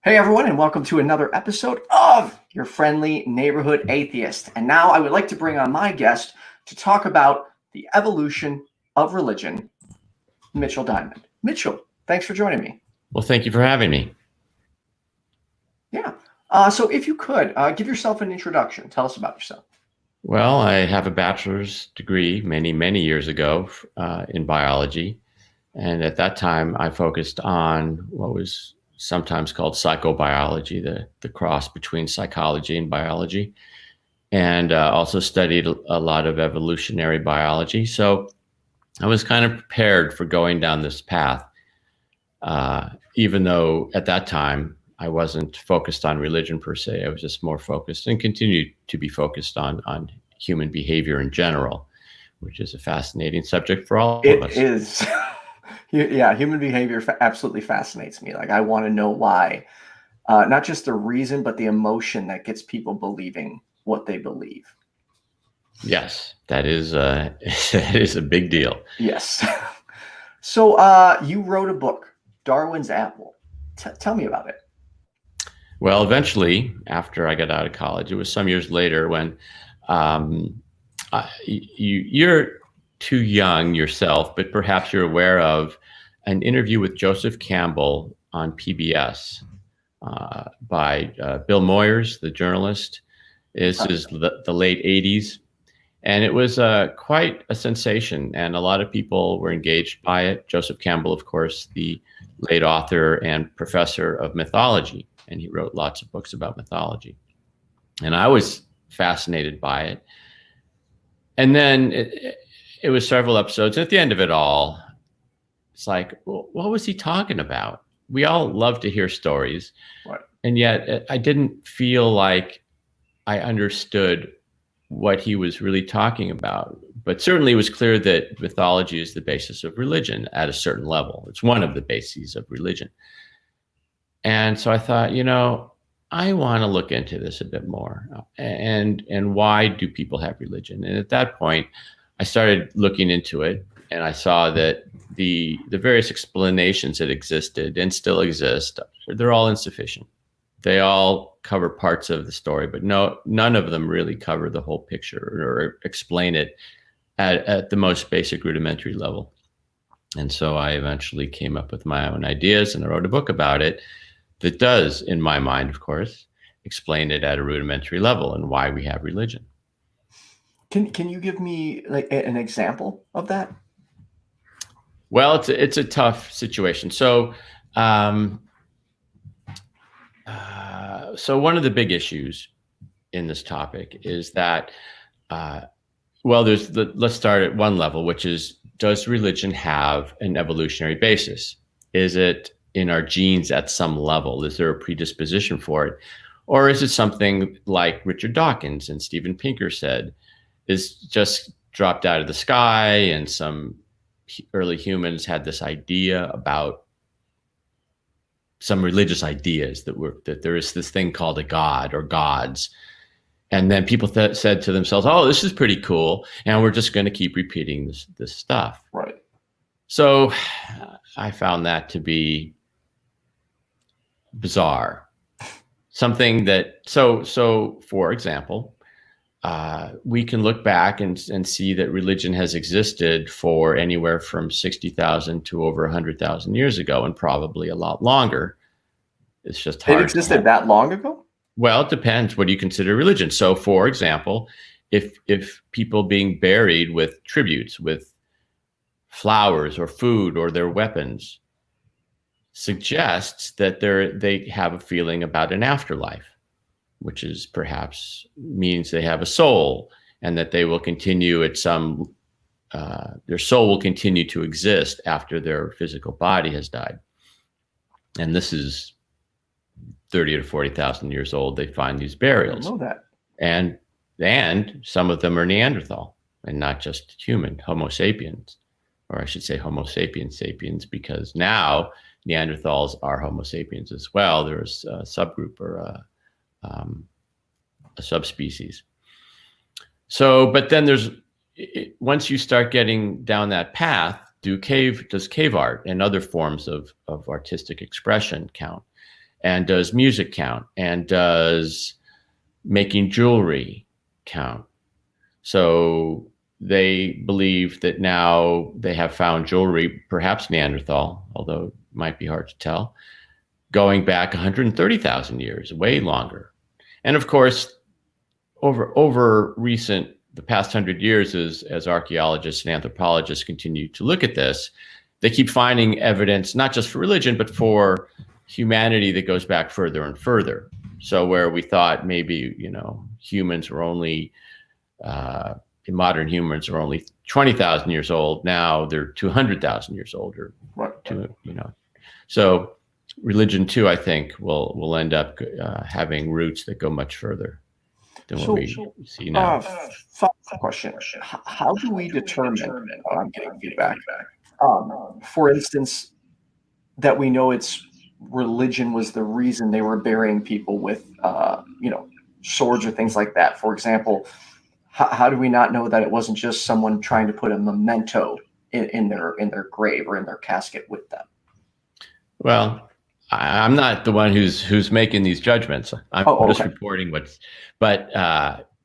Hey everyone, and welcome to another episode of your friendly neighborhood atheist. And now I would like to bring on my guest to talk about the evolution of religion, Mitchell Diamond. Mitchell, thanks for joining me. Well, thank you for having me. Yeah. So if you could, give yourself an introduction. Tell us about yourself. Well, I have a bachelor's degree many years ago in biology. And at that time, I focused on what was sometimes called psychobiology, the cross between psychology and biology, and also studied a lot of evolutionary biology. So I was kind of prepared for going down this path, even though at that time I wasn't focused on religion per se. I was just more focused and continued to be focused on human behavior in general, which is a fascinating subject for all of us. It is. Yeah, human behavior absolutely fascinates me. Like, I want to know why, not just the reason, but the emotion that gets people believing what they believe. Yes, that is that is a big deal. Yes. So you wrote a book, Darwin's Apple. Tell me about it. Well, eventually, after I got out of college, it was some years later when you're too young yourself, but perhaps you're aware of an interview with Joseph Campbell on PBS by Bill Moyers, the journalist. This is the late 80s. And it was quite a sensation, and a lot of people were engaged by it. Joseph Campbell, of course, the late author and professor of mythology, and he wrote lots of books about mythology. And I was fascinated by it. And then it was several episodes. At the end of it all, it's like, well, what was he talking about? We all love to hear stories. Right. And yet I didn't feel like I understood what he was really talking about. But certainly it was clear that mythology is the basis of religion at a certain level. It's one of the bases of religion. And so I thought, I want to look into this a bit more. And why do people have religion? And at that point, I started looking into it, and I saw that the various explanations that existed and still exist, they're all insufficient. They all cover parts of the story, but none of them really cover the whole picture or explain it at the most basic rudimentary level. And so I eventually came up with my own ideas, and I wrote a book about it that does, in my mind, of course, explain it at a rudimentary level and why we have religion. Can you give me like an example of that? Well, it's a tough situation. So one of the big issues in this topic is that, let's start at one level, which is, does religion have an evolutionary basis? Is it in our genes at some level? Is there a predisposition for it? Or is it something like Richard Dawkins and Steven Pinker said, is just dropped out of the sky, and some early humans had this idea about some religious ideas that there is this thing called a god or gods. And then people said to themselves, oh, this is pretty cool, and we're just going to keep repeating this stuff. Right. So I found that to be bizarre. Something that, so for example, we can look back and see that religion has existed for anywhere from 60,000 to over 100,000 years ago, and probably a lot longer. It's just hard. It existed that long ago? Well, it depends. What do you consider religion? So, for example, if people being buried with tributes, with flowers or food or their weapons, suggests that they have a feeling about an afterlife, which is perhaps means they have a soul, and that they will continue at some, their soul will continue to exist after their physical body has died. And this is 30 to 40,000 years old. They find these burials. I know that. And some of them are Neanderthal and not just human, Homo sapiens, or I should say Homo sapiens sapiens, because now Neanderthals are Homo sapiens as well. There's a subgroup or a subspecies. So, but then once you start getting down that path, does cave art and other forms of artistic expression count? And does music count? And does making jewelry count? So they believe that now they have found jewelry, perhaps Neanderthal, although it might be hard to tell, going back 130,000 years, way longer. And of course, over the past 100 years, as archaeologists and anthropologists continue to look at this, they keep finding evidence, not just for religion, but for humanity that goes back further and further. So where we thought maybe, humans were only, modern humans are only 20,000 years old, now they're 200,000 years old, or So religion too, I think, will end up having roots that go much further than what we see now. Follow-up question. How do we determine, I'm getting feedback, for instance, that we know it's religion was the reason they were burying people with, swords or things like that? For example, how do we not know that it wasn't just someone trying to put a memento in their grave or in their casket with them? Well, I'm not the one who's making these judgments. I'm just reporting but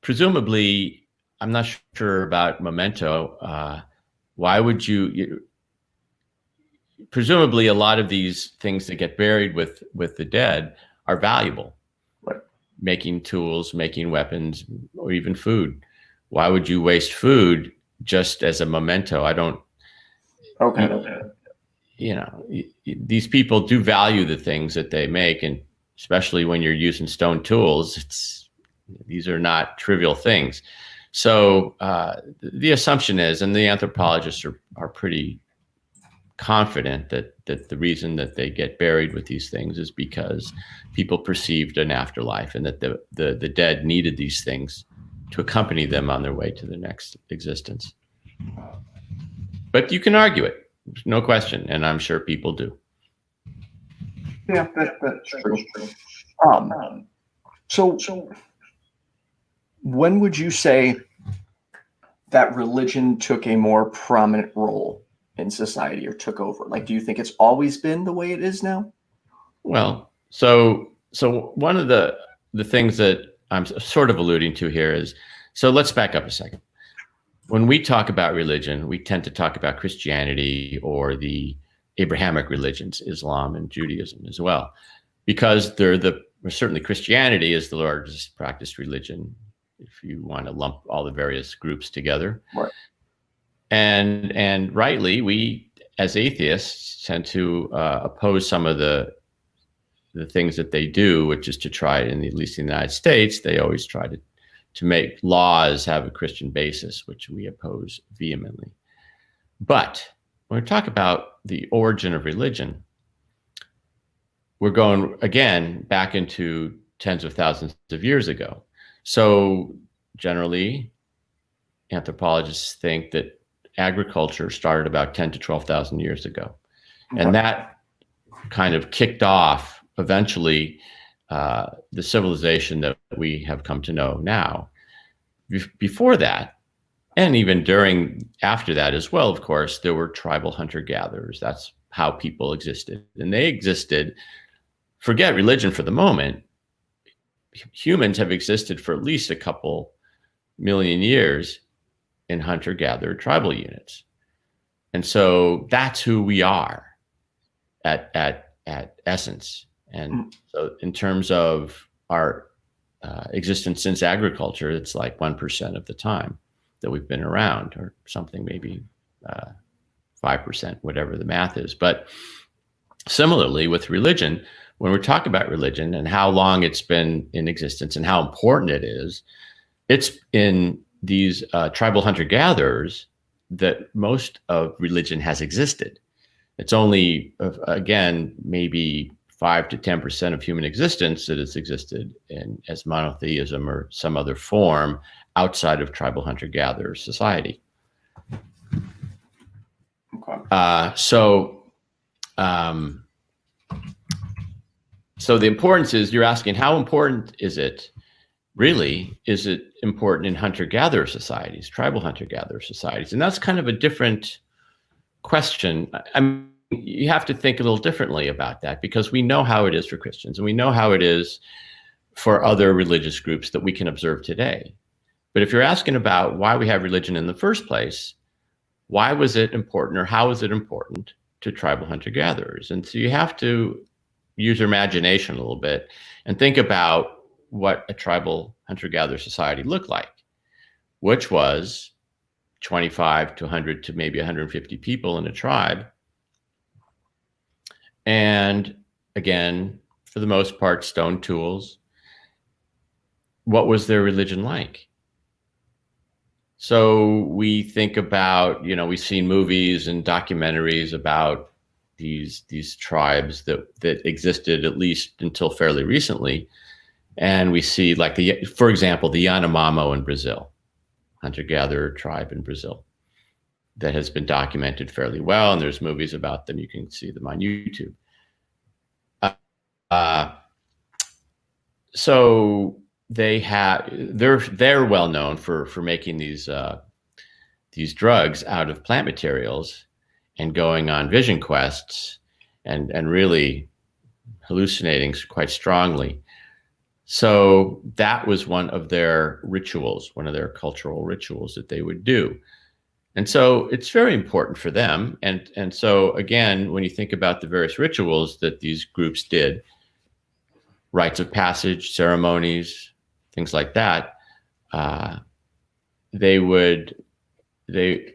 presumably, I'm not sure about memento. Why would you? Presumably, a lot of these things that get buried with the dead are valuable. Right. Making tools, making weapons, or even food. Why would you waste food just as a memento? I don't. Okay. These people do value the things that they make, and especially when you're using stone tools, these are not trivial things. So the assumption is, and the anthropologists are pretty confident that the reason that they get buried with these things is because people perceived an afterlife, and that the dead needed these things to accompany them on their way to the next existence. But you can argue it. No question, and I'm sure people do. Yeah, that's true. So when would you say that religion took a more prominent role in society, or took over? Like, do you think it's always been the way it is now? Well, so one of the things that I'm sort of alluding to here is, so let's back up a second. When we talk about religion, we tend to talk about Christianity or the Abrahamic religions, Islam and Judaism as well, because certainly Christianity is the largest practiced religion, if you want to lump all the various groups together. Right. And rightly, we as atheists tend to oppose some of the things that they do, which is to try, at least in the United States, they always try to make laws have a Christian basis, which we oppose vehemently. But when we talk about the origin of religion, we're going, again, back into tens of thousands of years ago. So generally, anthropologists think that agriculture started about 10 to 12,000 years ago. And that kind of kicked off, eventually, the civilization that we have come to know now. Before that, and even after that as well, of course, there were tribal hunter-gatherers. That's how people existed. And they existed, forget religion for the moment, humans have existed for at least a couple million years in hunter-gatherer tribal units. And so that's who we are at essence. And so in terms of our existence since agriculture, it's like 1% of the time that we've been around, or something, maybe 5%, whatever the math is. But similarly with religion, when we talk about religion and how long it's been in existence and how important it is, it's in these tribal hunter-gatherers that most of religion has existed. It's only, again, maybe 5 to 10% of human existence that has existed as monotheism or some other form outside of tribal hunter-gatherer society. Okay. So the importance is, you're asking, how important is it? Really, is it important in hunter-gatherer societies, tribal hunter-gatherer societies? And that's kind of a different question. I you have to think a little differently about that, because we know how it is for Christians and we know how it is for other religious groups that we can observe today. But if you're asking about why we have religion in the first place, why was it important, or how was it important to tribal hunter-gatherers? And so you have to use your imagination a little bit and think about what a tribal hunter-gatherer society looked like, which was 25 to 100 to maybe 150 people in a tribe. And again, for the most part, stone tools. What was their religion like? So we think about, we've seen movies and documentaries about these tribes that existed at least until fairly recently. And we see, like, for example, the Yanomamo in Brazil, hunter-gatherer tribe in Brazil, that has been documented fairly well. And there's movies about them. You can see them on YouTube. So they're well known for making these drugs out of plant materials and going on vision quests and really hallucinating quite strongly. So that was one of their rituals, one of their cultural rituals that they would do. And so it's very important for them. And so again, when you think about the various rituals that these groups did, rites of passage, ceremonies, things like that,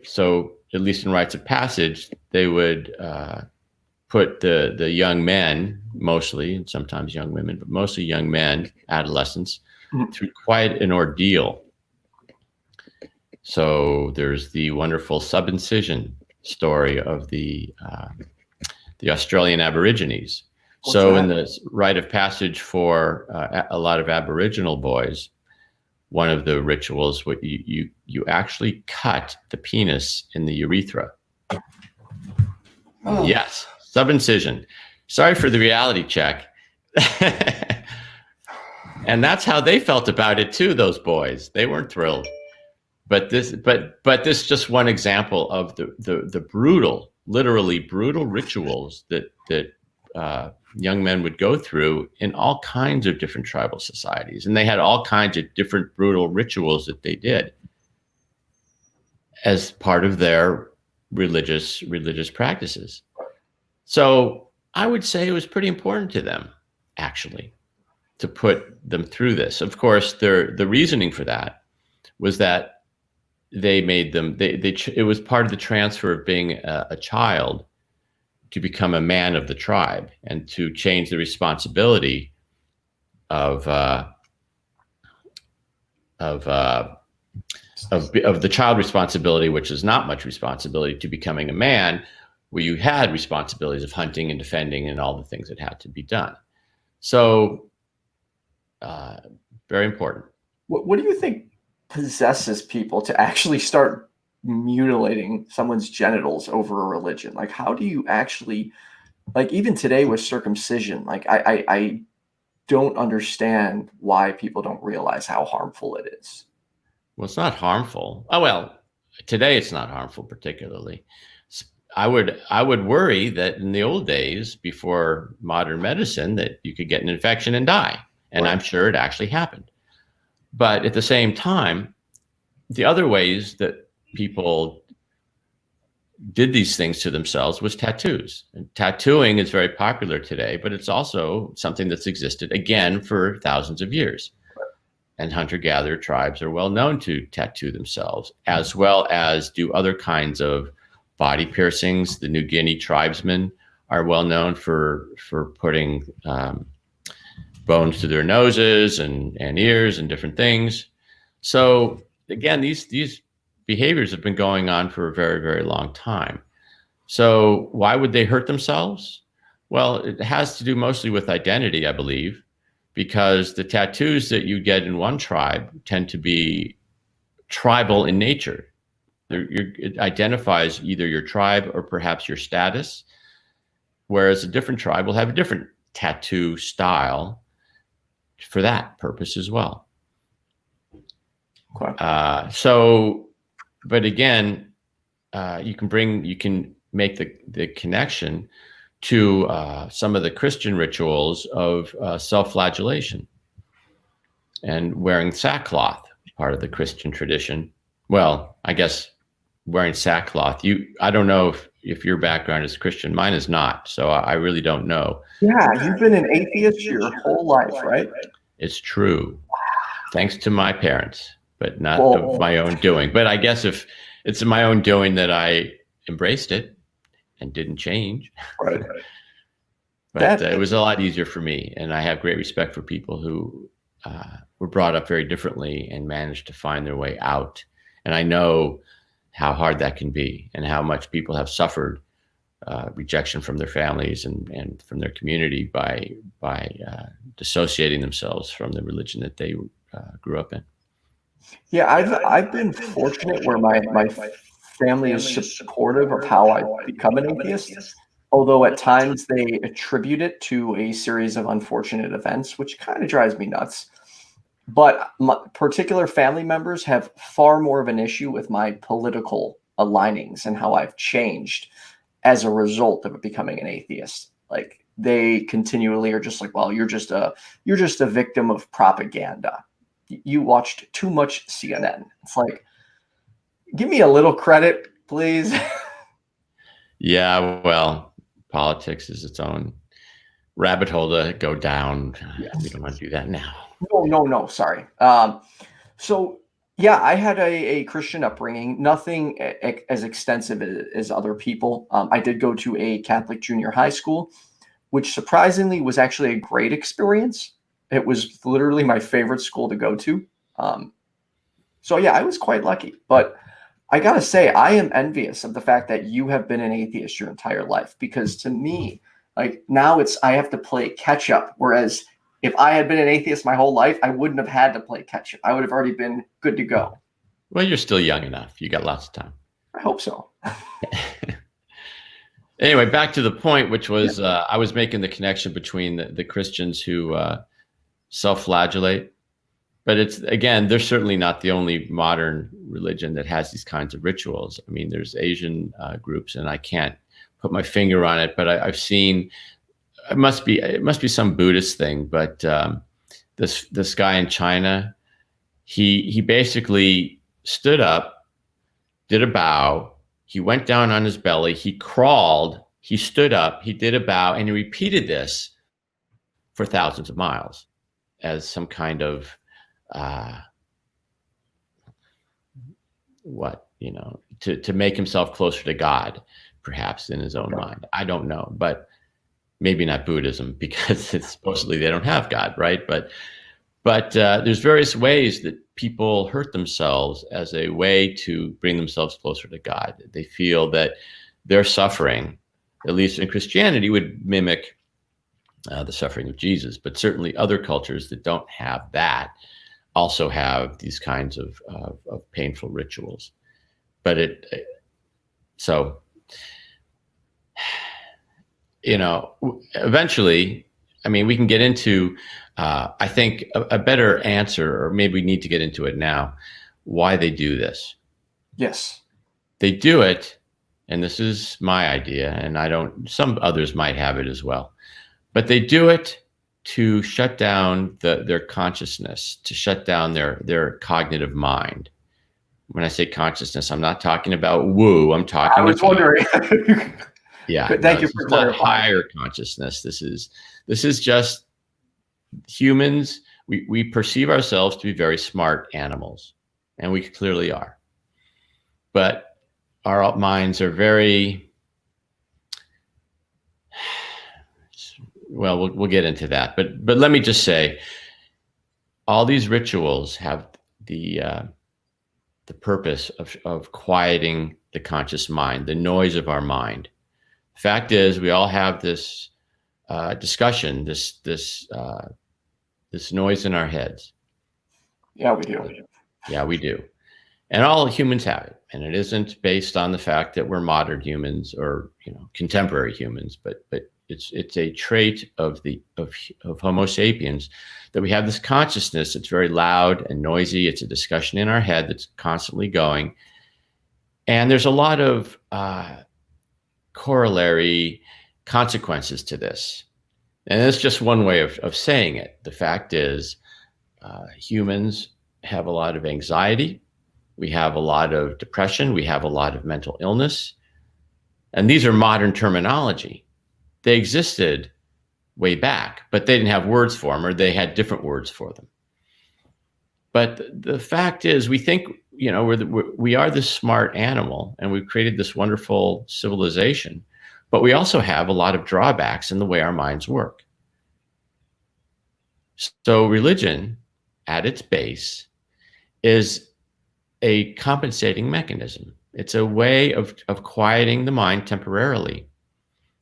so at least in rites of passage, they would put the young men, mostly, and sometimes young women, but mostly young men, adolescents, through quite an ordeal. So there's the wonderful subincision story of the Australian Aborigines. So in the rite of passage for a lot of Aboriginal boys, one of the rituals, you actually cut the penis in the urethra. Oh. Yes, subincision. Sorry for the reality check. And that's how they felt about it too, those boys. They weren't thrilled. But this is just one example of the brutal, literally brutal rituals that young men would go through in all kinds of different tribal societies. And they had all kinds of different brutal rituals that they did as part of their religious practices. So I would say it was pretty important to them, actually, to put them through this. Of course, the reasoning for that was that they made them, it was part of the transfer of being a child to become a man of the tribe, and to change the responsibility of the child responsibility, which is not much responsibility, to becoming a man, where you had responsibilities of hunting and defending and all the things that had to be done. So very important. What do you think possesses people to actually start mutilating someone's genitals over a religion? Like, how do you actually, like, even today with circumcision, like I don't understand why people don't realize how harmful it is. Well, it's not harmful. Oh, well, today it's not harmful particularly. I would worry that in the old days, before modern medicine, that you could get an infection and die. And right. I'm sure it actually happened. But at the same time, the other ways that people did these things to themselves was tattoos. And tattooing is very popular today, but it's also something that's existed, again, for thousands of years. And hunter-gatherer tribes are well known to tattoo themselves, as well as do other kinds of body piercings. The New Guinea tribesmen are well known for putting bones to their noses and ears and different things. So again, these behaviors have been going on for a very, very long time. So why would they hurt themselves? Well, it has to do mostly with identity, I believe, because the tattoos that you get in one tribe tend to be tribal in nature. It identifies either your tribe or perhaps your status, whereas a different tribe will have a different tattoo style for that purpose as well. Okay. But again, you can make the connection to some of the Christian rituals of self-flagellation and wearing sackcloth, part of the Christian tradition. Well, I guess wearing sackcloth. I don't know if your background is Christian. Mine is not, so I really don't know. Yeah, you've been an atheist your whole life, right? It's true. Thanks to my parents, but not of my own doing. But I guess if it's my own doing that I embraced it and didn't change. Right. But it was a lot easier for me. And I have great respect for people who were brought up very differently and managed to find their way out. And I know how hard that can be and how much people have suffered rejection from their families and from their community by dissociating themselves from the religion that they grew up in. Yeah, I've been fortunate where my family is supportive of how I become an atheist, although at times they attribute it to a series of unfortunate events, which kind of drives me nuts. But my particular family members have far more of an issue with my political alignings and how I've changed as a result of becoming an atheist. Like they continually are just like, well, you're just a victim of propaganda. You watched too much CNN. It's like, give me a little credit, please. Yeah, well, politics is its own rabbit hole to go down. Yes. We don't want to do that now. No, sorry. So yeah, I had a Christian upbringing, nothing as extensive as other people. I did go to a Catholic junior high school, which surprisingly was actually a great experience. It was literally my favorite school to go to. So yeah, I was quite lucky, but I gotta say, I am envious of the fact that you have been an atheist your entire life, because to me, like now I have to play catch up. Whereas if I had been an atheist my whole life, I wouldn't have had to play catch up. I would have already been good to go. Well, you're still young enough. You got lots of time. I hope so. Anyway, back to the point, which was I was making the connection between the Christians who self-flagellate. But they're certainly not the only modern religion that has these kinds of rituals. I mean, there's Asian groups, and I can't put my finger on it, but I've seen it must be some Buddhist thing. But this guy in China, he basically stood up, did a bow, he went down on his belly, he crawled, he stood up, he did a bow, and he repeated this for thousands of miles as some kind of to make himself closer to God, perhaps in his own mind. I don't know, but maybe not Buddhism, because it's supposedly they don't have God, right? But there's various ways that people hurt themselves as a way to bring themselves closer to God. They feel that their suffering, at least in Christianity, would mimic the suffering of Jesus, but certainly other cultures that don't have that also have these kinds of painful rituals. But eventually, I mean, we can get into, I think, a better answer, or maybe we need to get into it now, why they do this. Yes. They do it, and this is my idea, and some others might have it as well, but they do it to shut down their consciousness, to shut down their cognitive mind. When I say consciousness, I'm not talking about woo. I'm talking. I was wondering. Yeah. But thank you for clarifying. Higher consciousness. This is just humans. We perceive ourselves to be very smart animals, and we clearly are. But our minds are very. Well, we'll get into that, but let me just say, all these rituals have the purpose of quieting the conscious mind, the noise of our mind. Fact is, we all have this discussion, this noise in our heads. Yeah, we do. Yeah, we do, and all humans have it, and it isn't based on the fact that we're modern humans or contemporary humans, but it's a trait of Homo sapiens that we have this consciousness. It's very loud and noisy. It's a discussion in our head that's constantly going. And there's a lot of corollary consequences to this. And it's just one way of saying it. The fact is, humans have a lot of anxiety. We have a lot of depression. We have a lot of mental illness. And these are modern terminology. They existed way back, but they didn't have words for them, or they had different words for them. But the fact is, we think, we are this smart animal, and we've created this wonderful civilization, but we also have a lot of drawbacks in the way our minds work. So religion, at its base, is a compensating mechanism. It's a way of quieting the mind temporarily.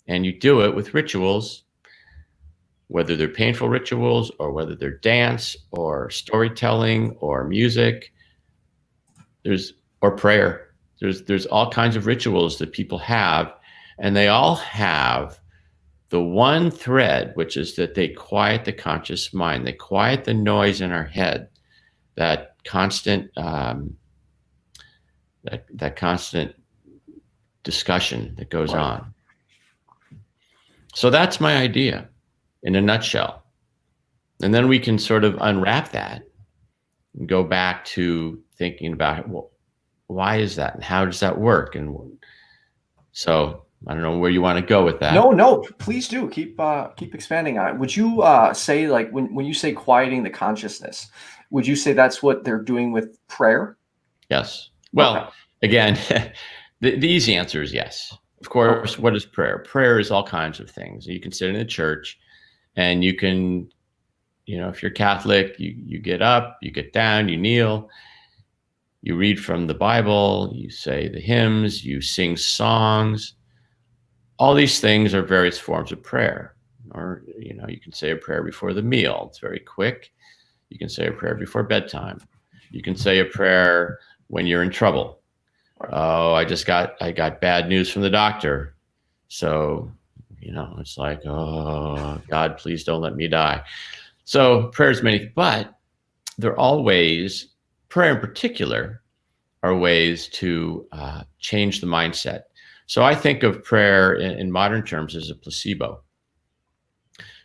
And you do it with rituals, whether they're painful rituals or whether they're dance or storytelling or music, or prayer. There's all kinds of rituals that people have, and they all have the one thread, which is that they quiet the conscious mind. They quiet the noise in our head, that constant that constant discussion that goes on. So that's my idea in a nutshell. And then we can sort of unwrap that and go back to thinking about, well, why is that and how does that work? And so I don't know where you want to go with that. No, please do keep expanding on it. Would you say, like, when you say quieting the consciousness, would you say that's what they're doing with prayer? Yes. Well, okay. Again, the easy answer is yes. Of course, What is prayer? Prayer is all kinds of things. You can sit in a church and you can, if you're Catholic, you get up, you get down, you kneel, you read from the Bible, you say the hymns, you sing songs. All these things are various forms of prayer. Or, you can say a prayer before the meal. It's very quick. You can say a prayer before bedtime. You can say a prayer when you're in trouble. Oh, I got bad news from the doctor. So, it's like, oh, God, please don't let me die. So prayers many, but they're all ways, prayer in particular, are ways to change the mindset. So I think of prayer in modern terms as a placebo.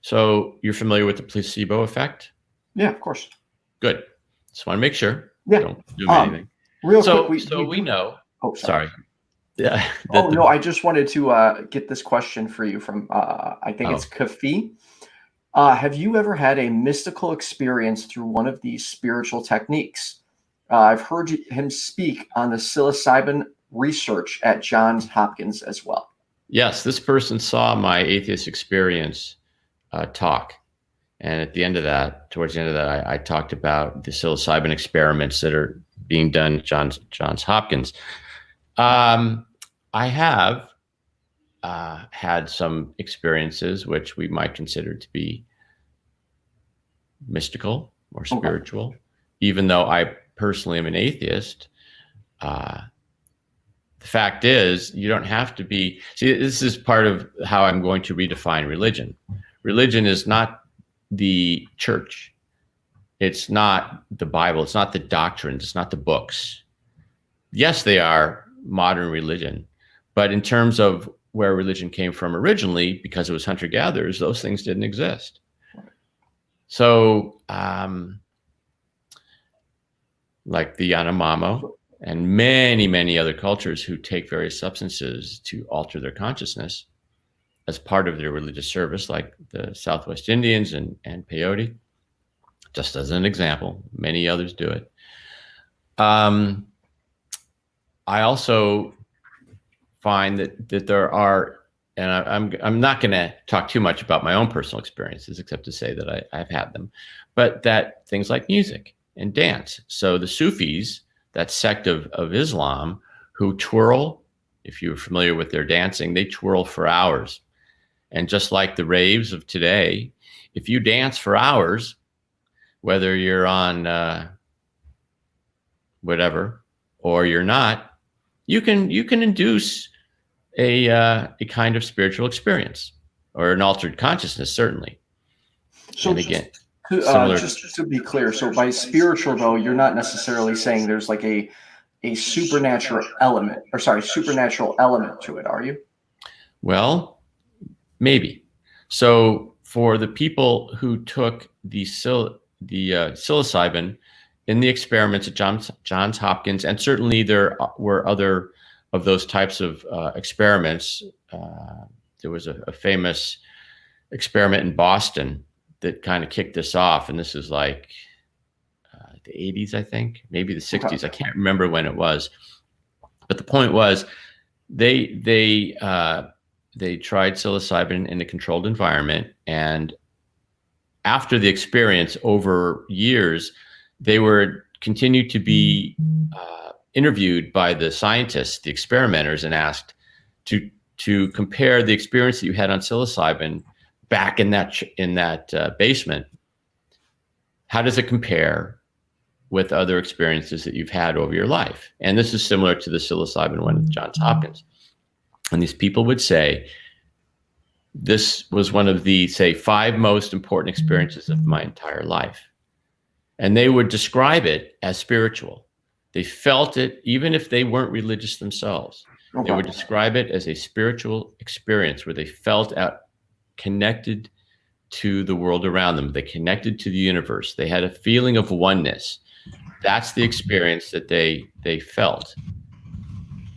So you're familiar with the placebo effect? Yeah, of course. Good. Just want to make sure. Yeah. Don't do anything. Real quick, we know. Oh, sorry. Yeah. No, I just wanted to get this question for you from, I think it's Kafi. Have you ever had a mystical experience through one of these spiritual techniques? I've heard him speak on the psilocybin research at Johns Hopkins as well. Yes, this person saw my atheist experience talk. And at the end of that, towards the end of that, I talked about the psilocybin experiments that are being done at Johns Hopkins. I have had some experiences which we might consider to be mystical or spiritual, even though I personally am an atheist. The fact is, you don't have to be. See, this is part of how I'm going to redefine religion. Religion is not the church. It's not the Bible. It's not the doctrines. It's not the books. Yes, they are modern religion, but in terms of where religion came from originally, because it was hunter-gatherers, those things didn't exist. So, like the Yanomamo and many, many other cultures who take various substances to alter their consciousness as part of their religious service, like the Southwest Indians and peyote, just as an example. Many others do it. I also find that there are, and I'm not going to talk too much about my own personal experiences, except to say that I've had them, but that things like music and dance. So the Sufis, that sect of Islam, who twirl, if you're familiar with their dancing, they twirl for hours. And just like the raves of today, if you dance for hours, whether you're on whatever or you're not, you can induce a kind of spiritual experience or an altered consciousness, certainly. So and again, just to be clear, so by spiritual though, you're not necessarily saying there's like a supernatural element to it, are you? Well, maybe. So for the people who took the psilocybin in the experiments at Johns Hopkins, and certainly there were other of those types of experiments. There was a famous experiment in Boston that kind of kicked this off, and this is like the 80s, I think, maybe the 60s. I can't remember when it was, but the point was they tried psilocybin in a controlled environment, and after the experience, over years, they were continued to be interviewed by the scientists, the experimenters, and asked to compare the experience that you had on psilocybin back in that basement. How does it compare with other experiences that you've had over your life? And this is similar to the psilocybin one at Johns Hopkins. And these people would say, this was one of the, say, 5 most important experiences of my entire life. And they would describe it as spiritual. They felt it, even if they weren't religious themselves. They would describe it as a spiritual experience where they felt connected to the world around them. They connected to the universe. They had a feeling of oneness. That's the experience that they felt.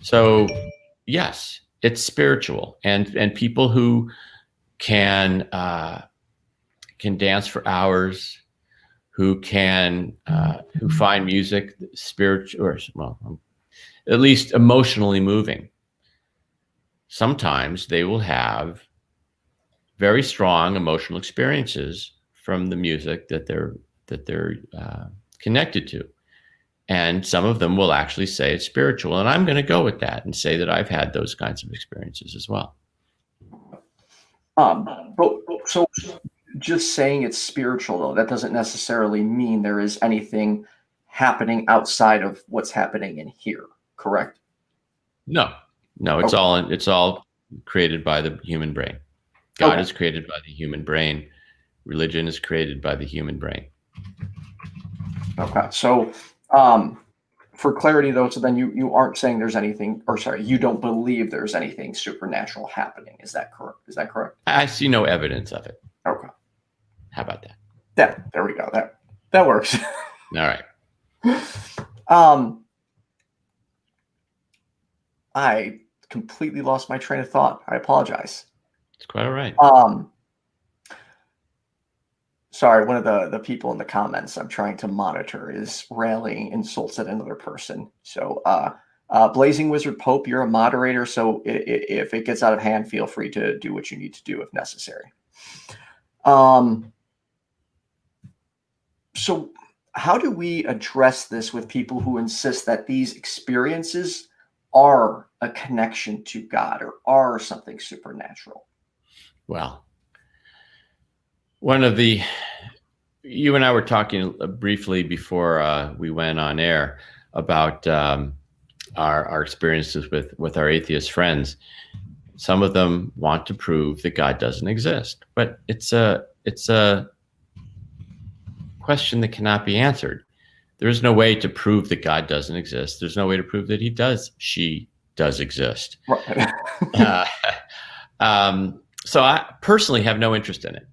So yes, it's spiritual, and people who can dance for hours, who find music spiritual, or well, at least emotionally moving. Sometimes they will have very strong emotional experiences from the music that they're connected to. And some of them will actually say it's spiritual. And I'm going to go with that and say that I've had those kinds of experiences as well. But so just saying it's spiritual, though, that doesn't necessarily mean there is anything happening outside of what's happening in here, correct? No, it's all created by the human brain. God is created by the human brain. Religion is created by the human brain. Okay. So for clarity, though, so then you aren't saying there's anything, or sorry, you don't believe there's anything supernatural happening. Is that correct? I see no evidence of it. Okay. How about that? Yeah, there we go. That works. All right. I completely lost my train of thought. I apologize. It's quite all right. Sorry, one of the people in the comments I'm trying to monitor is railing insults at another person. So, Blazing Wizard Pope, you're a moderator, so if it gets out of hand, feel free to do what you need to do if necessary. So how do we address this with people who insist that these experiences are a connection to God or are something supernatural? Well, you and I were talking briefly before we went on air about our experiences with our atheist friends. Some of them want to prove that God doesn't exist, but it's a question that cannot be answered. There's no way to prove that God doesn't exist. There's no way to prove that she does exist. Right. So I personally have no interest in it.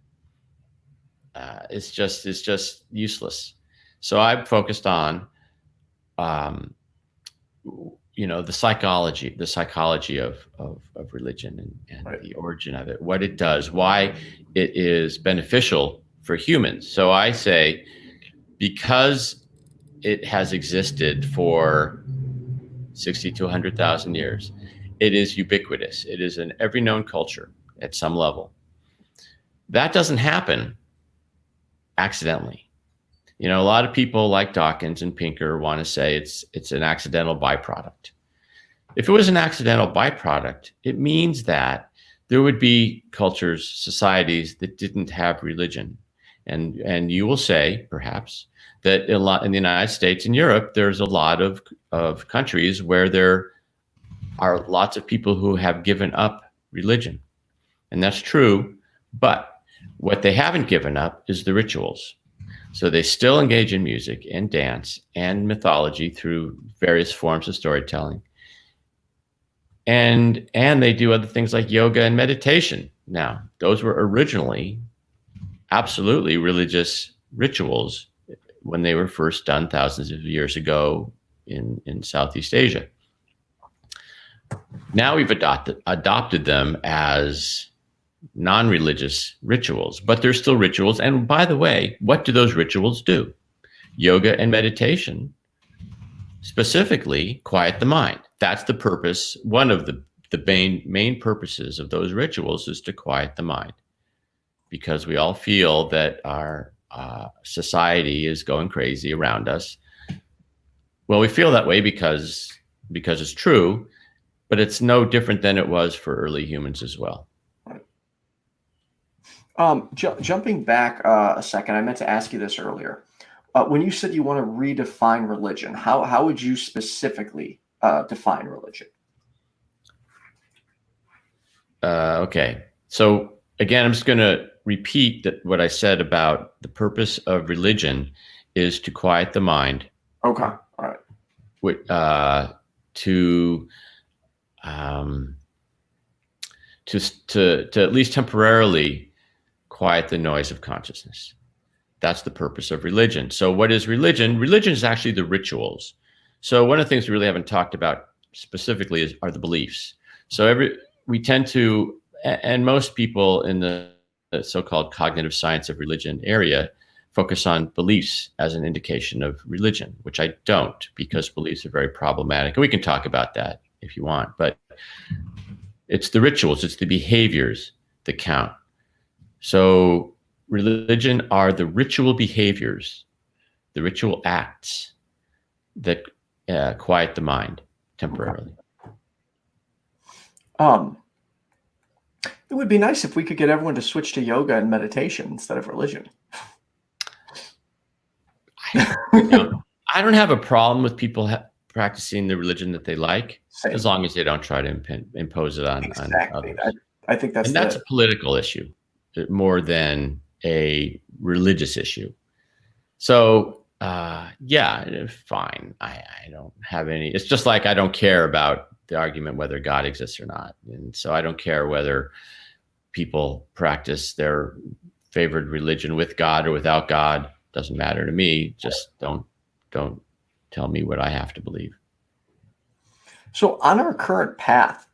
It's just useless. So I'm focused on, the psychology of religion and right. The origin of it, what it does, why it is beneficial for humans. So I say, because it has existed for 60 to 100,000 years, it is ubiquitous. It is in every known culture at some level. That doesn't happen accidentally. A lot of people like Dawkins and Pinker want to say it's an accidental byproduct. If it was an accidental byproduct, it means that there would be cultures, societies that didn't have religion. And you will say, perhaps, that in the United States and Europe, there's a lot of countries where there are lots of people who have given up religion. And that's true, but what they haven't given up is the rituals. So they still engage in music and dance and mythology through various forms of storytelling. and they do other things like yoga and meditation. Now, those were originally absolutely religious rituals when they were first done thousands of years ago in Southeast Asia. Now we've adopted them as non-religious rituals, but they're still rituals. And by the way, what do those rituals do? Yoga and meditation specifically quiet the mind. That's the purpose. One of the main purposes of those rituals is to quiet the mind, because we all feel that our society is going crazy around us. Well, we feel that way because it's true, but it's no different than it was for early humans as well. Jumping back a second, I meant to ask you this earlier. When you said you want to redefine religion, how would you specifically define religion? Okay. So again, I'm just going to repeat that what I said about the purpose of religion is to quiet the mind. Okay. All right. To at least temporarily quiet the noise of consciousness. That's the purpose of religion. So what is religion? Religion is actually the rituals. So one of the things we really haven't talked about specifically are the beliefs. So we tend to, and most people in the so-called cognitive science of religion area focus on beliefs as an indication of religion, which I don't, because beliefs are very problematic. And we can talk about that if you want, but it's the rituals, it's the behaviors that count. So religion are the ritual behaviors, the ritual acts that quiet the mind temporarily. It would be nice if we could get everyone to switch to yoga and meditation instead of religion. I don't have a problem with people practicing the religion that they like, as long as they don't try to impose it on others. I think that's a political issue more than a religious issue. So yeah, fine. I don't have any. It's just like I don't care about the argument whether God exists or not, and so I don't care whether people practice their favored religion with God or without God. Doesn't matter to me. Just don't tell me what I have to believe. So on our current path,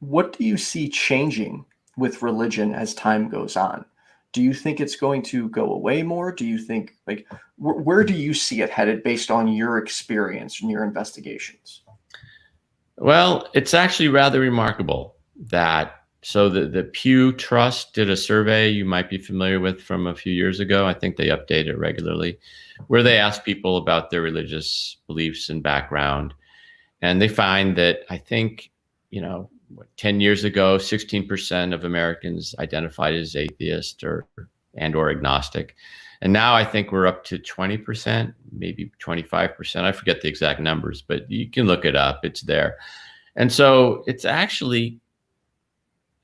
what do you see changing with religion as time goes on? Do you think it's going to go away more? Do you think, like, where do you see it headed based on your experience and your investigations? Well, it's actually rather remarkable that, so the Pew Trust did a survey you might be familiar with from a few years ago. I think they update it regularly, where they ask people about their religious beliefs and background. And they find that, I think, 10 years ago, 16% of Americans identified as atheist or agnostic. And now I think we're up to 20%, maybe 25%. I forget the exact numbers, but you can look it up. It's there. And so it's actually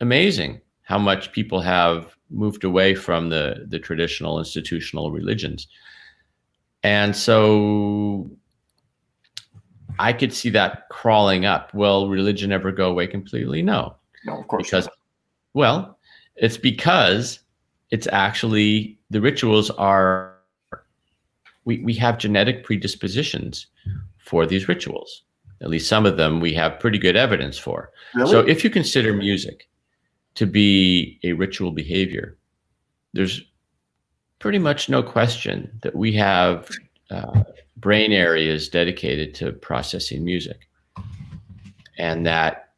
amazing how much people have moved away from the traditional institutional religions. And so I could see that crawling up. Will religion ever go away completely? No. No, of course because, not. Well, it's because it's actually, the rituals are, we have genetic predispositions for these rituals. At least some of them we have pretty good evidence for. Really? So if you consider music to be a ritual behavior, there's pretty much no question that we have brain areas dedicated to processing music. And that,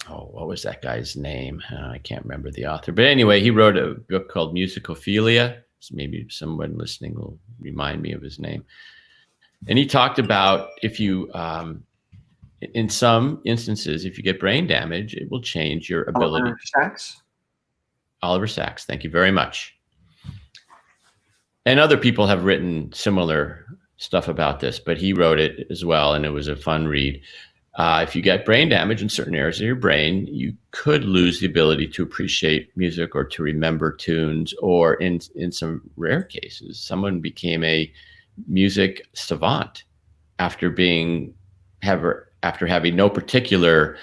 what was that guy's name? I can't remember the author. But anyway, he wrote a book called Musicophilia. So maybe someone listening will remind me of his name. And he talked about, if you, in some instances, if you get brain damage, it will change your ability. Oliver Sacks? Oliver Sacks, thank you very much. And other people have written similar stuff about this, but he wrote it as well, and it was a fun read. If you get brain damage in certain areas of your brain, you could lose the ability to appreciate music or to remember tunes, or in some rare cases, someone became a music savant after after having no particular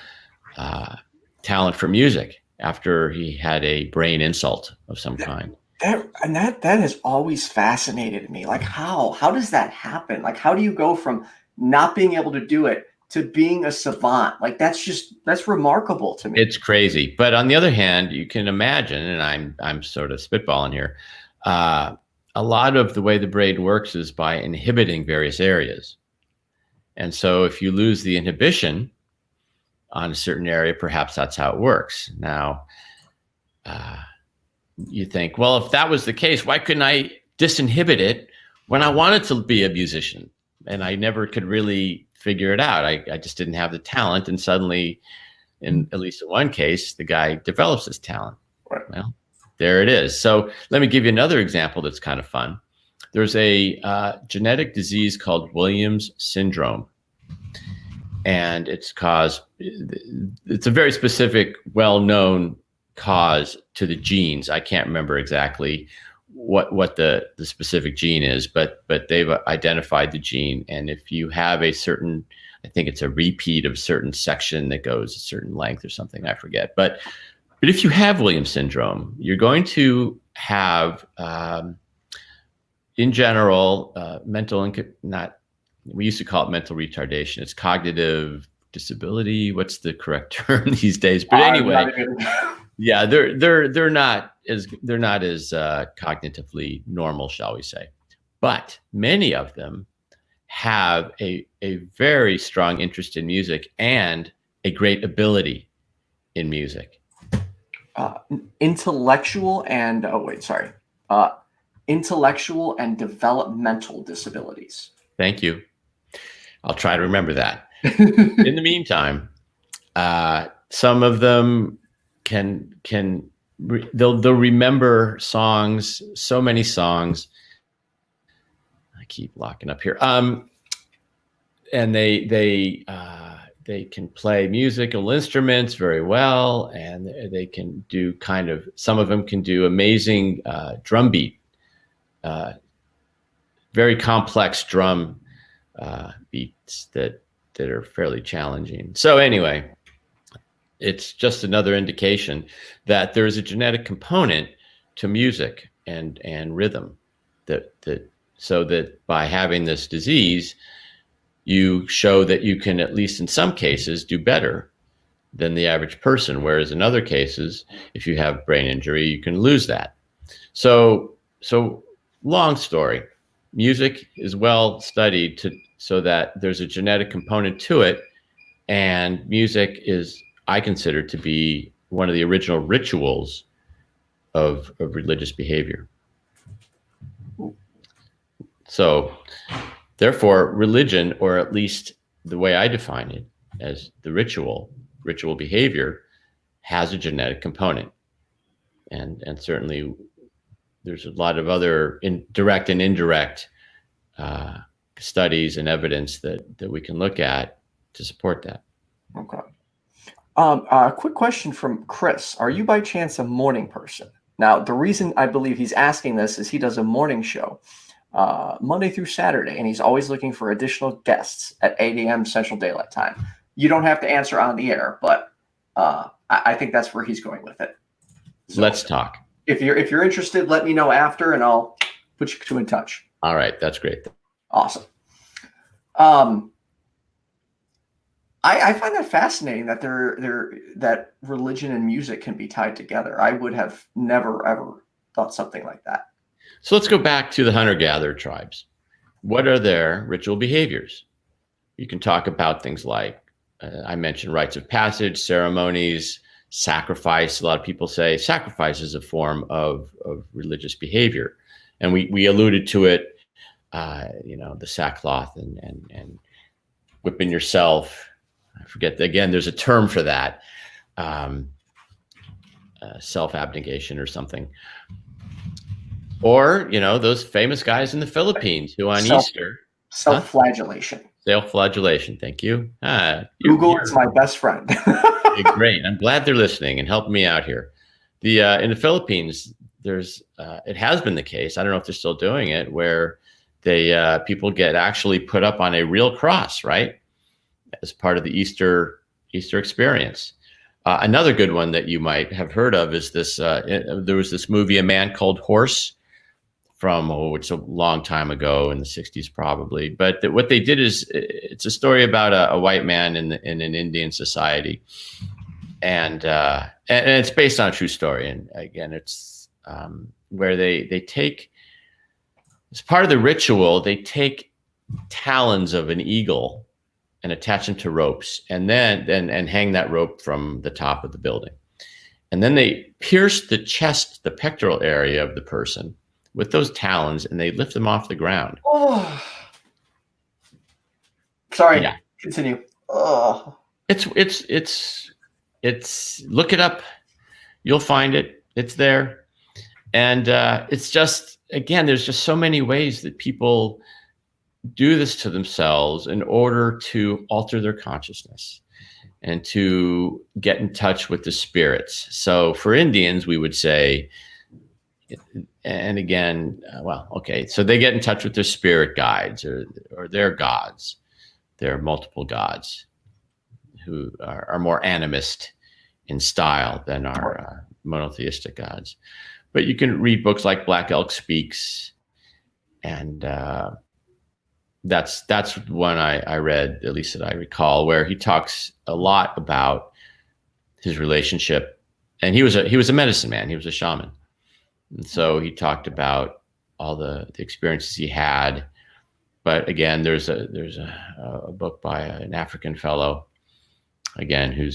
talent for music, after he had a brain insult of some kind. That has always fascinated me. Like, how does that happen? Like, how do you go from not being able to do it to being a savant? Like, that's remarkable to me. It's crazy. But on the other hand, you can imagine, and I'm sort of spitballing here, a lot of the way the brain works is by inhibiting various areas. And so if you lose the inhibition on a certain area, perhaps that's how it works. Now, you think, well, if that was the case, why couldn't I disinhibit it when I wanted to be a musician? And I never could really figure it out. I just didn't have the talent. And suddenly, in at least in one case, the guy develops his talent. Right. Well, there it is. So let me give you another example that's kind of fun. There's a genetic disease called Williams syndrome. And it's a very specific, well-known cause to the genes. I can't remember exactly what the specific gene is, but they've identified the gene. And if you have a certain, I think it's a repeat of a certain section that goes a certain length or something, I forget. But if you have Williams syndrome, you're going to have, in general, we used to call it mental retardation. It's cognitive disability. What's the correct term these days? But anyway, yeah, they're not as cognitively normal, shall we say? But many of them have a very strong interest in music and a great ability in music. Intellectual and developmental disabilities. Thank you. I'll try to remember that. In the meantime, some of them they'll remember songs, so many songs. I keep locking up here. And they can play musical instruments very well, and they can do some of them can do amazing drum beat, very complex drum beats that are fairly challenging. So anyway, it's just another indication that there is a genetic component to music and rhythm so that by having this disease, you show that you can, at least in some cases, do better than the average person. Whereas in other cases, if you have brain injury, you can lose that. So long story, music is well studied so that there's a genetic component to it. And music is, I consider, to be one of the original rituals of religious behavior. So therefore, religion, or at least the way I define it as the ritual behavior, has a genetic component. And certainly there's a lot of other direct and indirect studies and evidence that we can look at to support that. Okay. A quick question from Chris. Are you by chance a morning person? Now, the reason I believe he's asking this is he does a morning show Monday through Saturday, and he's always looking for additional guests at 8 a.m. Central Daylight Time. You don't have to answer on the air, but I think that's where he's going with it. So let's talk. If you're interested, let me know after, and I'll put you two in touch. All right, that's great. Awesome. I find that fascinating that that religion and music can be tied together. I would have never ever thought something like that. So let's go back to the hunter-gatherer tribes. What are their ritual behaviors? You can talk about things like I mentioned rites of passage, ceremonies, sacrifice. A lot of people say sacrifice is a form of religious behavior, and we alluded to it. The sackcloth and whipping yourself. I forget, again, there's a term for that, self-abnegation or something. Or, those famous guys in the Philippines who on Easter. Self-flagellation. Self-flagellation, thank you. Google is my best friend. Great, I'm glad they're listening and helping me out here. In the Philippines, it has been the case, I don't know if they're still doing it, where people get actually put up on a real cross, right? as part of the Easter experience. Another good one that you might have heard of is this. There was this movie, A Man Called Horse, from it's a long time ago in the 60s probably. But what they did is it's a story about a white man in an Indian society, and it's based on a true story. And again, it's where they take, as part of the ritual, they take talons of an eagle and attach them to ropes, and then hang that rope from the top of the building. And then they pierce the chest, the pectoral area of the person with those talons, and they lift them off the ground. Oh, sorry. Yeah. Continue. Oh, It's look it up. You'll find it. It's there. And it's just, again, there's just so many ways that people do this to themselves in order to alter their consciousness and to get in touch with the spirits. So for Indians, we would say, and again, well, okay, so they get in touch with their spirit guides or their gods. There are multiple gods who are more animist in style than our monotheistic gods. But you can read books like Black Elk Speaks, and that's one I read, at least that I recall, where he talks a lot about his relationship. And he was a medicine man. He was a shaman. And so he talked about all the experiences he had. But again, there's a book by an African fellow, again, who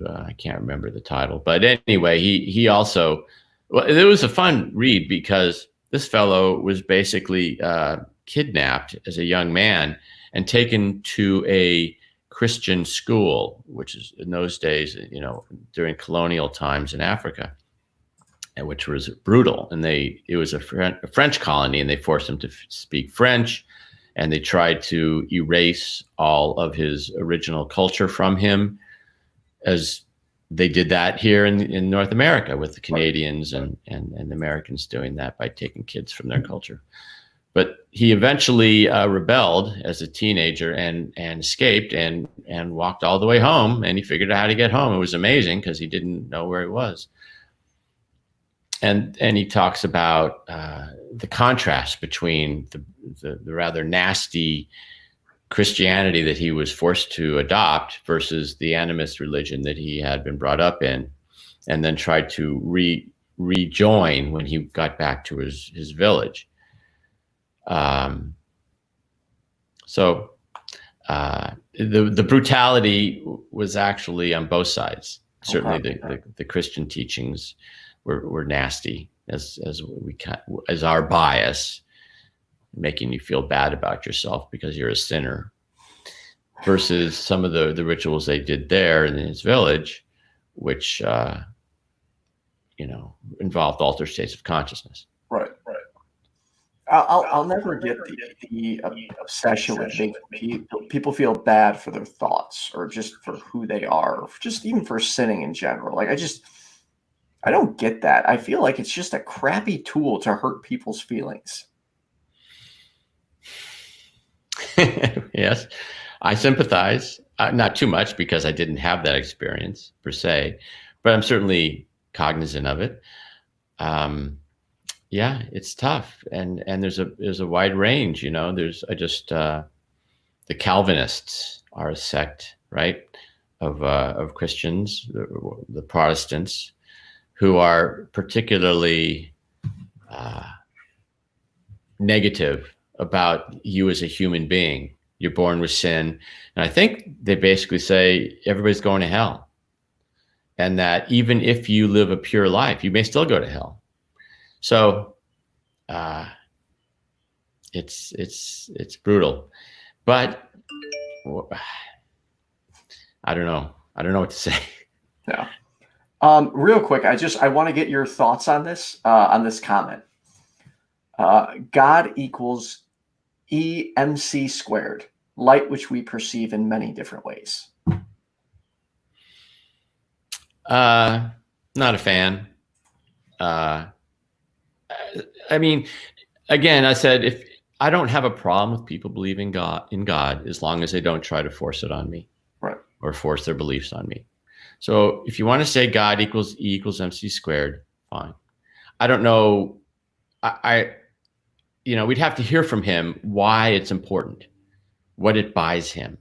I can't remember the title. But anyway, he also, well, it was a fun read because this fellow was basically kidnapped as a young man and taken to a Christian school, which is in those days, during colonial times in Africa, and which was brutal. And it was a French colony, and they forced him to speak French, and they tried to erase all of his original culture from him, as they did that here in North America with the Canadians and the Americans doing that by taking kids from their culture. But he eventually rebelled as a teenager and escaped and walked all the way home, and he figured out how to get home. It was amazing because he didn't know where he was. And he talks about the contrast between the rather nasty Christianity that he was forced to adopt versus the animist religion that he had been brought up in, and then tried to rejoin when he got back to his village. So the brutality was actually on both sides. Certainly the Christian teachings were nasty as our bias, making you feel bad about yourself because you're a sinner, versus some of the rituals they did there in his village, which involved altered states of consciousness. Right. I'll never get the obsession with making people feel bad for their thoughts, or just for who they are, or just even for sinning in general. Like, I don't get that. I feel like it's just a crappy tool to hurt people's feelings. Yes, I sympathize. Not too much, because I didn't have that experience per se, but I'm certainly cognizant of it. Yeah, it's tough, and there's a wide range. The Calvinists are a sect, right, of Christians, the Protestants, who are particularly negative about you as a human being. You're born with sin. And I think they basically say everybody's going to hell. And that even if you live a pure life, you may still go to hell. So it's brutal. But I don't know. I don't know what to say. Yeah. Real quick, I want to get your thoughts on this comment. God equals EMC squared, light which we perceive in many different ways. Not a fan. I mean, again, I said, if I don't have a problem with people believing in God as long as they don't try to force it on me. or force their beliefs on me. So if you want to say God equals E equals MC squared, fine. I don't know. We'd have to hear from him why it's important, what it buys him.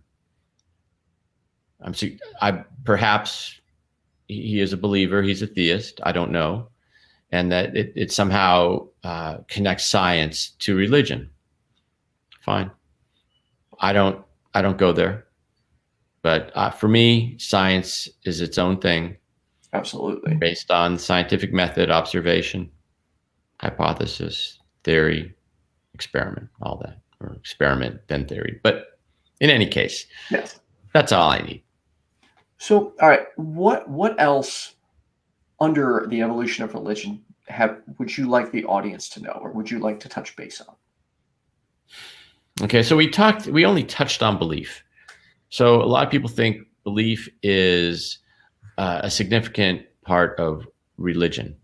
Perhaps he is a believer, he's a theist, I don't know, and that it somehow connects science to religion. Fine. I don't go there, but for me, science is its own thing. Absolutely. Based on scientific method, observation, hypothesis, theory, experiment, all that, or experiment, then theory. But in any case, yes, that's all I need. So, all right, what else under the evolution of religion would you like the audience to know, or would you like to touch base on? Okay, so we only touched on belief. So a lot of people think belief is a significant part of religion.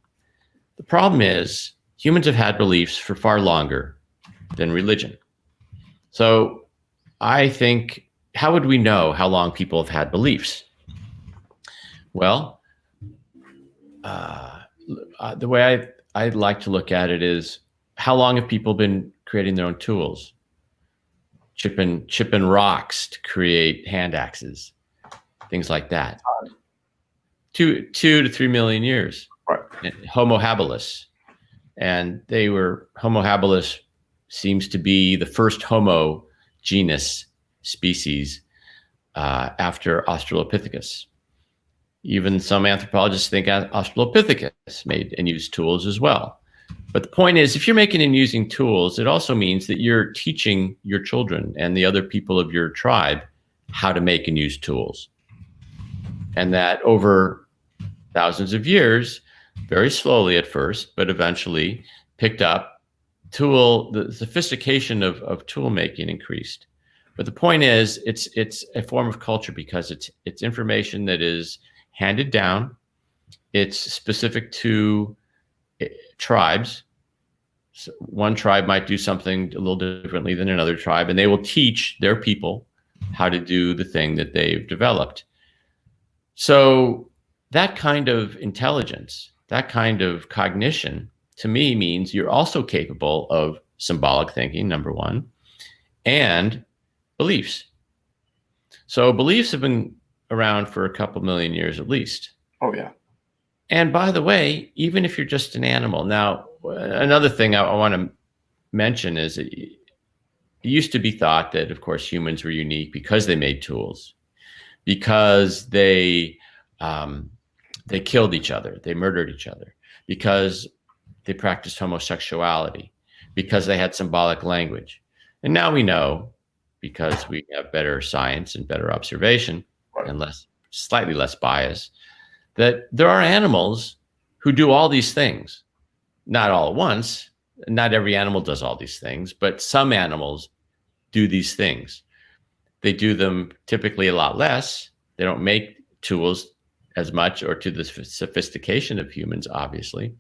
The problem is humans have had beliefs for far longer than religion. So I think, how would we know how long people have had beliefs? Well, the way I'd like to look at it is, how long have people been creating their own tools? Chipping rocks to create hand axes, things like that. 2 to 3 million years. Right. Homo habilis. And Homo habilis seems to be the first Homo genus species after Australopithecus. Even some anthropologists think Australopithecus made and used tools as well. But the point is, if you're making and using tools, it also means that you're teaching your children and the other people of your tribe how to make and use tools. And that over thousands of years, very slowly at first, but eventually picked up, the sophistication of tool making increased. But the point is, it's a form of culture because it's information that is handed down. It's specific to tribes. So one tribe might do something a little differently than another tribe, and they will teach their people how to do the thing that they've developed. So that kind of intelligence, that kind of cognition, to me means you're also capable of symbolic thinking, number one, and beliefs. So beliefs have been around for a couple million years at least. Oh, yeah. And by the way, even if you're just an animal. Now, another thing I want to mention is it used to be thought that, of course, humans were unique because they made tools, because they killed each other, they murdered each other, because they practiced homosexuality, because they had symbolic language. And now we know, because we have better science and better observation and slightly less bias, that there are animals who do all these things, not all at once. Not every animal does all these things, but some animals do these things. They do them typically a lot less. They don't make tools as much or to the sophistication of humans, obviously.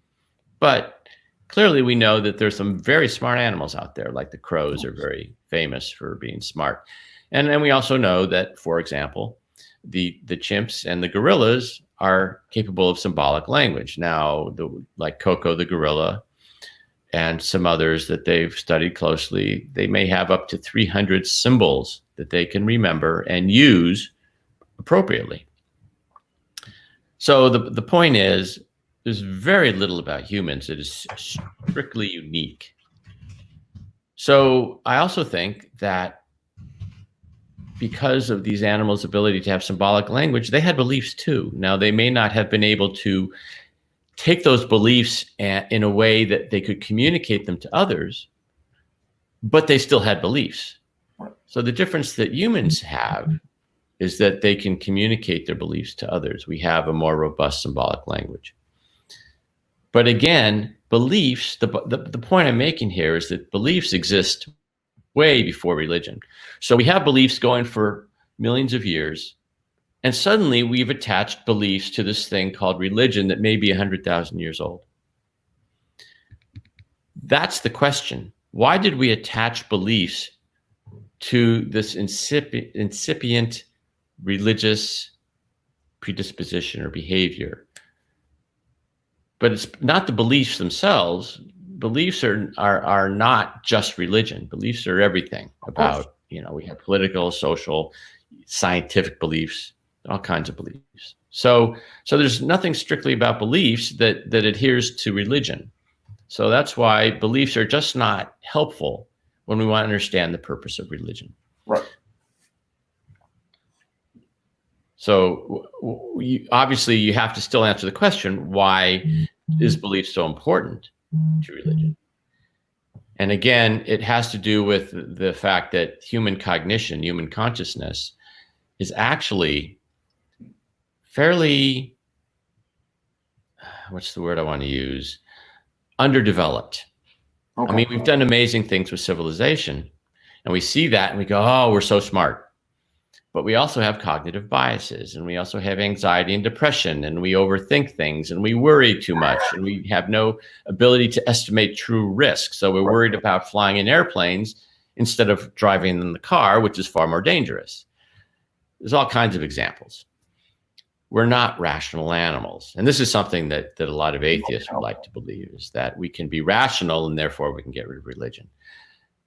But clearly we know that there's some very smart animals out there, like the crows are very famous for being smart. And we also know that, for example, the chimps and the gorillas are capable of symbolic language. Now, like Coco the gorilla and some others that they've studied closely, they may have up to 300 symbols that they can remember and use appropriately. So the point is, there's very little about humans that is strictly unique. So I also think that because of these animals' ability to have symbolic language, they had beliefs too. Now, they may not have been able to take those beliefs in a way that they could communicate them to others, but they still had beliefs. So the difference that humans have is that they can communicate their beliefs to others. We have a more robust symbolic language. But again, beliefs, the point I'm making here is that beliefs exist way before religion. So we have beliefs going for millions of years, and suddenly we've attached beliefs to this thing called religion that may be 100,000 years old. That's the question. Why did we attach beliefs to this incipient religious predisposition or behavior. But it's not the beliefs themselves. Beliefs are not just religion. Beliefs are everything about, we have political, social, scientific beliefs, all kinds of beliefs. So there's nothing strictly about beliefs that adheres to religion. So that's why beliefs are just not helpful when we want to understand the purpose of religion. Right. So obviously you have to still answer the question, why is belief so important to religion? And again, it has to do with the fact that human cognition, human consciousness is actually fairly, what's the word I want to use? Underdeveloped. Okay. I mean, we've done amazing things with civilization, and we see that and we go, oh, we're so smart. But we also have cognitive biases, and we also have anxiety and depression, and we overthink things, and we worry too much, and we have no ability to estimate true risk. So we're worried about flying in airplanes instead of driving in the car, which is far more dangerous. There's all kinds of examples. We're not rational animals. And this is something that a lot of atheists would like to believe, is that we can be rational and therefore we can get rid of religion.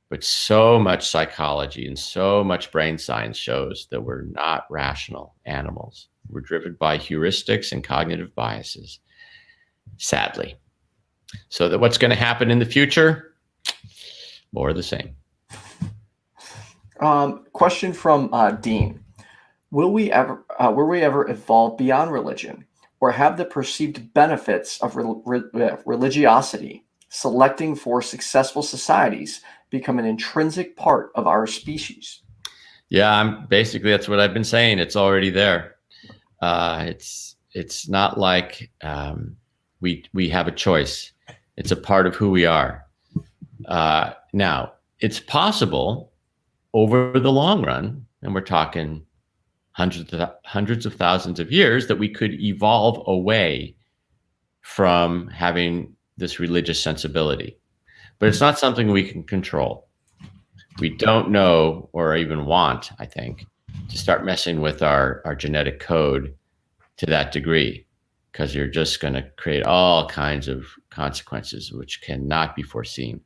But so much psychology and so much brain science shows that we're not rational animals. We're driven by heuristics and cognitive biases, sadly. So that what's going to happen in the future? More of the same. Question from Dean. Will we ever evolve beyond religion, or have the perceived benefits of religiosity, selecting for successful societies, become an intrinsic part of our species? Yeah, basically that's what I've been saying. It's already there. It's not like we have a choice. It's a part of who we are. Now, it's possible over the long run, and we're talking hundreds of thousands of years, that we could evolve away from having this religious sensibility. But it's not something we can control. We don't know or even want, I think, to start messing with our genetic code to that degree, because you're just going to create all kinds of consequences which cannot be foreseen.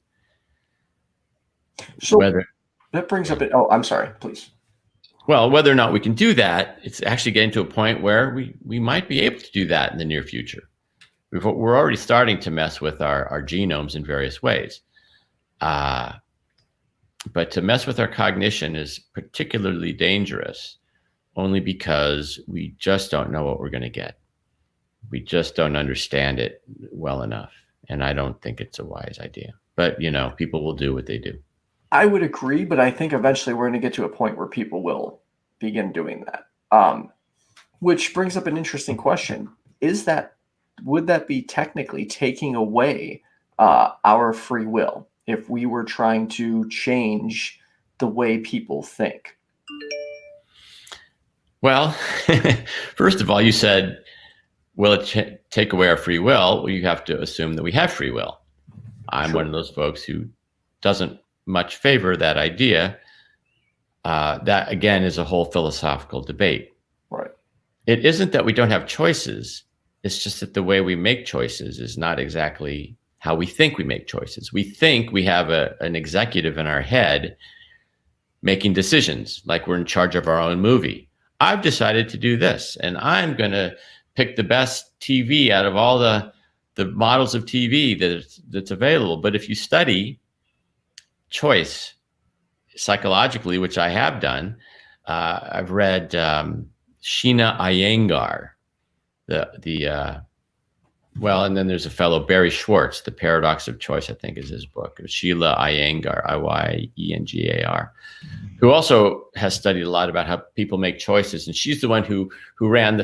So that brings up oh, I'm sorry, please. Well, whether or not we can do that, it's actually getting to a point where we might be able to do that in the near future. We're already starting to mess with our genomes in various ways. But to mess with our cognition is particularly dangerous, only because we just don't know what we're going to get. We just don't understand it well enough. And I don't think it's a wise idea. But, people will do what they do. I would agree, but I think eventually we're going to get to a point where people will begin doing that. Which brings up an interesting question. Would that be technically taking away our free will if we were trying to change the way people think? Well, first of all, you said, will it take away our free will? Well, you have to assume that we have free will. I'm one of those folks who doesn't much favor that idea. That, again, is a whole philosophical debate. Right. It isn't that we don't have choices. It's just that the way we make choices is not exactly how we think we make choices. We think we have an executive in our head making decisions, like we're in charge of our own movie. I've decided to do this, and I'm going to pick the best TV out of all the models of TV that's available. But if you study choice psychologically, which I have done, I've read Sheena Iyengar, and then there's a fellow, Barry Schwartz, The Paradox of Choice, I think is his book, Sheila Iyengar, Iyengar, who also has studied a lot about how people make choices. And she's the one who ran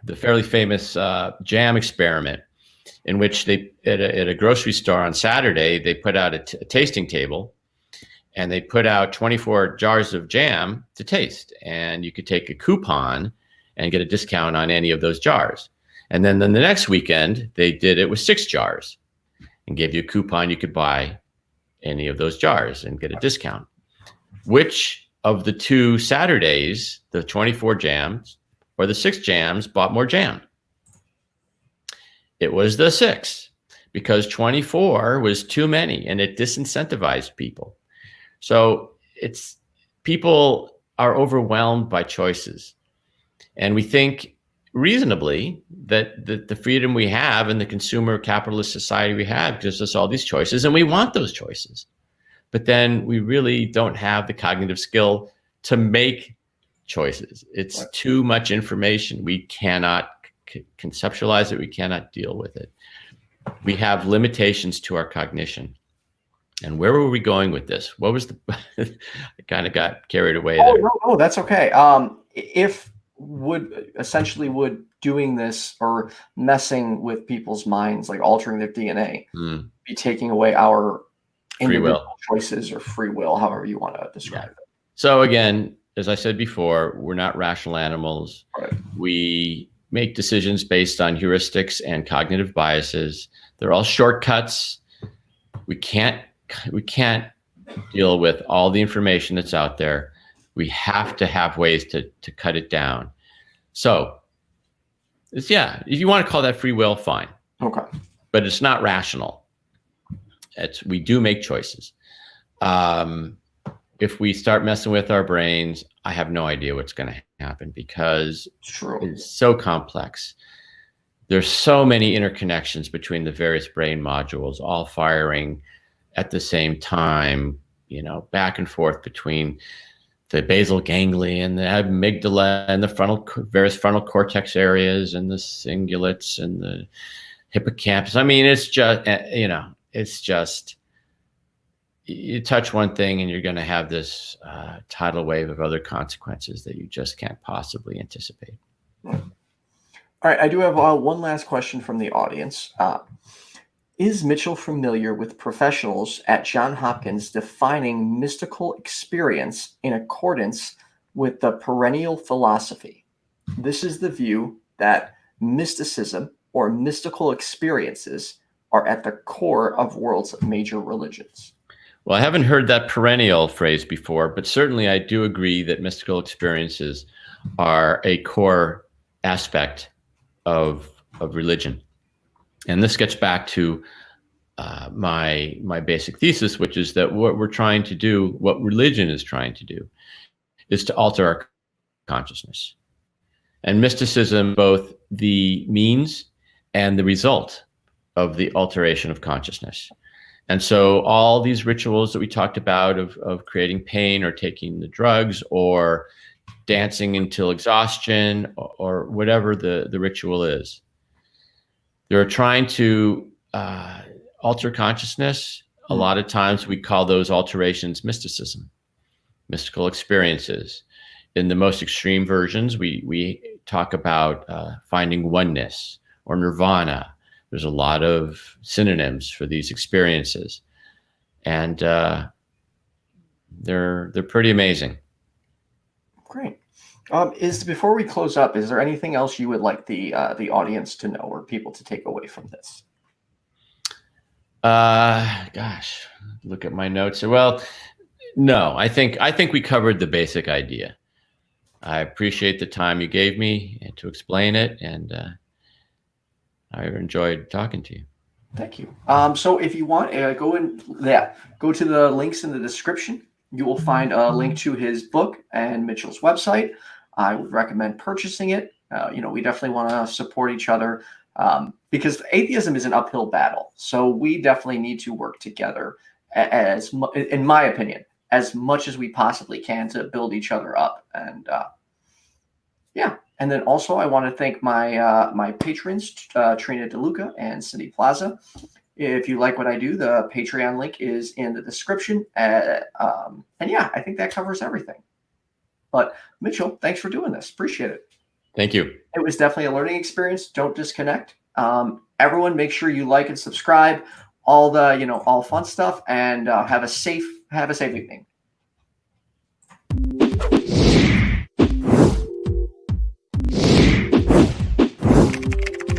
the fairly famous jam experiment, in which they at a grocery store on Saturday, they put out a tasting table, and they put out 24 jars of jam to taste, and you could take a coupon and get a discount on any of those jars. And then the next weekend, they did it with 6 jars and gave you a coupon. You could buy any of those jars and get a discount. Which of the 2 Saturdays, the 24 jams or the 6 jams bought more jam? It was the 6, because 24 was too many and it disincentivized people. So people are overwhelmed by choices. And we think reasonably that the freedom we have in the consumer capitalist society we have gives us all these choices, and we want those choices. But then we really don't have the cognitive skill to make choices. It's too much information. We cannot conceptualize it. We cannot deal with it. We have limitations to our cognition. And where were we going with this? What was I kind of got carried away there. No, that's okay. Would doing this or messing with people's minds, like altering their DNA, be taking away our free will choices or free will, however you want to describe it? So again, as I said before, we're not rational animals. Right. We make decisions based on heuristics and cognitive biases. They're all shortcuts. We can't deal with all the information that's out there. We have to have ways to cut it down. So if you want to call that free will, fine. Okay. But it's not rational. We do make choices. If we start messing with our brains, I have no idea what's going to happen, because it's so complex. There's so many interconnections between the various brain modules, all firing at the same time, back and forth between the basal ganglia and the amygdala and the various frontal cortex areas and the cingulates and the hippocampus. I mean, it's just, you touch one thing and you're going to have this tidal wave of other consequences that you just can't possibly anticipate. All right. I do have one last question from the audience. Is Mitchell familiar with professionals at Johns Hopkins defining mystical experience in accordance with the perennial philosophy? This is the view that mysticism or mystical experiences are at the core of world's major religions. Well, I haven't heard that perennial phrase before, but certainly I do agree that mystical experiences are a core aspect of religion. And this gets back to my basic thesis, which is that what we're trying to do, what religion is trying to do, is to alter our consciousness. And mysticism, both the means and the result of the alteration of consciousness. And so all these rituals that we talked about of creating pain or taking the drugs or dancing until exhaustion or whatever the ritual is, they're trying to alter consciousness. A lot of times we call those alterations mysticism, mystical experiences. In the most extreme versions, we talk about finding oneness or nirvana. There's a lot of synonyms for these experiences, and they're pretty amazing. Great. Before we close up, is there anything else you would like the audience to know or people to take away from this? Gosh, look at my notes. Well, no, I think we covered the basic idea. I appreciate the time you gave me to explain it, and I enjoyed talking to you. Thank you. So if you want, go to the links in the description. You will find a link to his book and Mitchell's website. I would recommend purchasing it. We definitely want to support each other because atheism is an uphill battle. So we definitely need to work together, in my opinion, as much as we possibly can to build each other up. And And then also I want to thank my patrons, Trina Deluca and Cindy PLAZA. If you like what I do, the Patreon link is in the description. I think that covers everything. But Mitchell, thanks for doing this. Appreciate it. Thank you. It was definitely a learning experience. Don't disconnect. Everyone, make sure you like and subscribe. All fun stuff, and have a safe evening.